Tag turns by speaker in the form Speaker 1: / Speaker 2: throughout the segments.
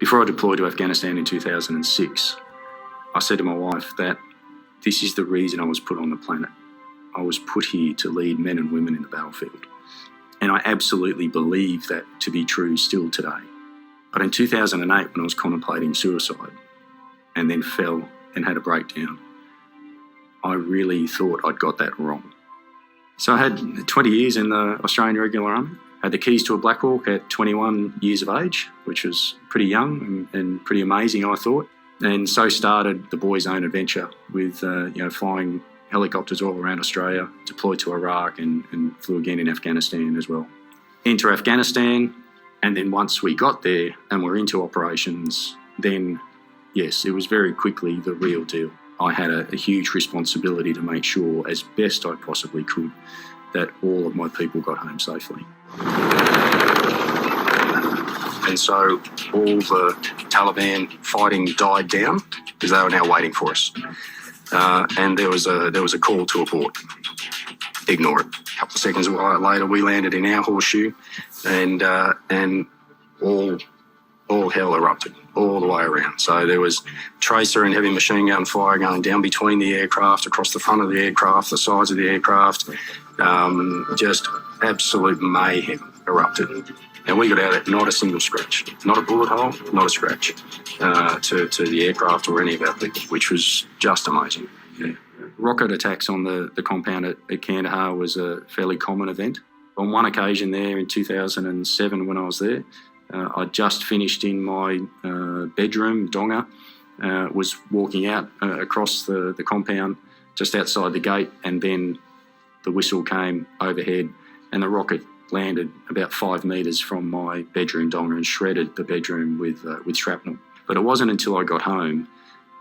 Speaker 1: Before I deployed to Afghanistan in 2006, I said to my wife that this is the reason I was put on the planet. I was put here to lead men and women in the battlefield. And I absolutely believe that to be true still today. But in 2008, when I was contemplating suicide and then fell and had a breakdown, I really thought I'd got that wrong. So I had 20 years in the Australian Regular Army, had the keys to a Black Hawk at 21 years of age, which was pretty young and pretty amazing, I thought. And so started the boy's own adventure with flying helicopters all around Australia, deployed to Iraq and flew again in Afghanistan as well. Enter Afghanistan, and then once we got there and were into operations, then yes, it was very quickly the real deal. I had a huge responsibility to make sure, as best I possibly could, that all of my people got home safely. And so all the Taliban fighting died down because they were now waiting for us. And there was a call to abort. Ignore it. A couple of seconds later, we landed in our horseshoe, and all hell erupted all the way around. So there was tracer and heavy machine gun fire going down between the aircraft, across the front of the aircraft, the sides of the aircraft. Just absolute mayhem erupted. And we got out of it, not a single scratch, not a bullet hole, not a scratch to the aircraft or any of our people, which was just amazing. Yeah. Rocket attacks on the compound at Kandahar was a fairly common event. On one occasion there in 2007 when I was there, I'd just finished in my bedroom, donga, was walking out across the compound just outside the gate, and then the whistle came overhead and the rocket landed about 5 metres from my bedroom donga and shredded the bedroom with shrapnel. But it wasn't until I got home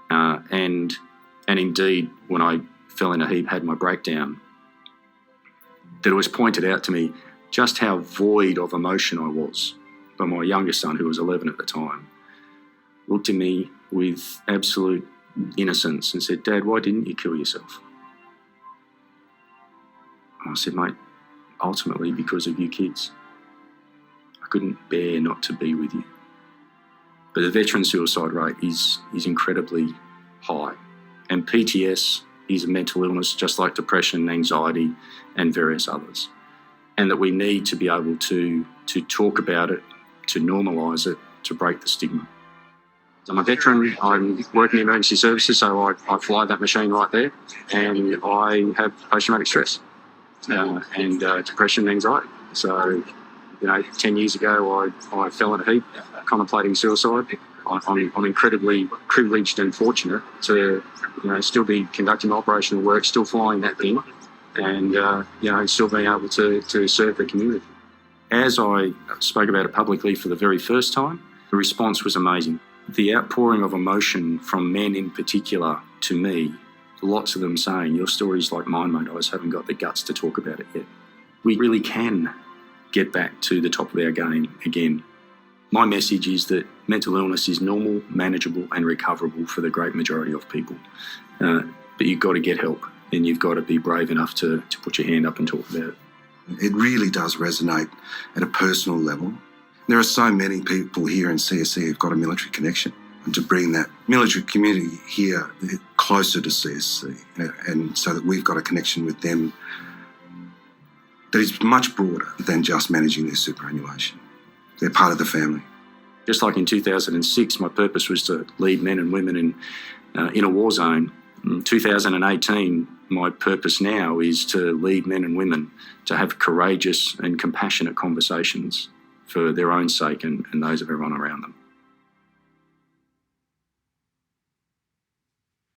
Speaker 1: and indeed when I fell in a heap, had my breakdown, that it was pointed out to me just how void of emotion I was by my youngest son, who was 11 at the time, looked at me with absolute innocence and said, "Dad, why didn't you kill yourself?" And I said, "Mate, ultimately because of you kids. I couldn't bear not to be with you." But the veteran suicide rate is incredibly high. And PTS is a mental illness just like depression, anxiety, and various others. And that we need to be able to talk about it, to normalise it, to break the stigma. So I'm a veteran, I'm working in emergency services, so I fly that machine right there, and I have post-traumatic stress and depression and anxiety. So, 10 years ago I fell in a heap contemplating suicide. I'm incredibly privileged and fortunate to still be conducting operational work, still flying that thing, and still being able to serve the community. As I spoke about it publicly for the very first time, the response was amazing. The outpouring of emotion from men in particular to me, lots of them saying, "Your story's like mine, mate, I just haven't got the guts to talk about it yet." We really can get back to the top of our game again. My message is that mental illness is normal, manageable and recoverable for the great majority of people. But you've got to get help, and you've got to be brave enough to put your hand up and talk about it.
Speaker 2: It really does resonate at a personal level. There are so many people here in CSC who've got a military connection, and to bring that military community here closer to CSC, and so that we've got a connection with them that is much broader than just managing their superannuation. They're part of the family.
Speaker 1: Just like in 2006, my purpose was to lead men and women in a war zone. In 2018, my purpose now is to lead men and women to have courageous and compassionate conversations for their own sake and those of everyone around them.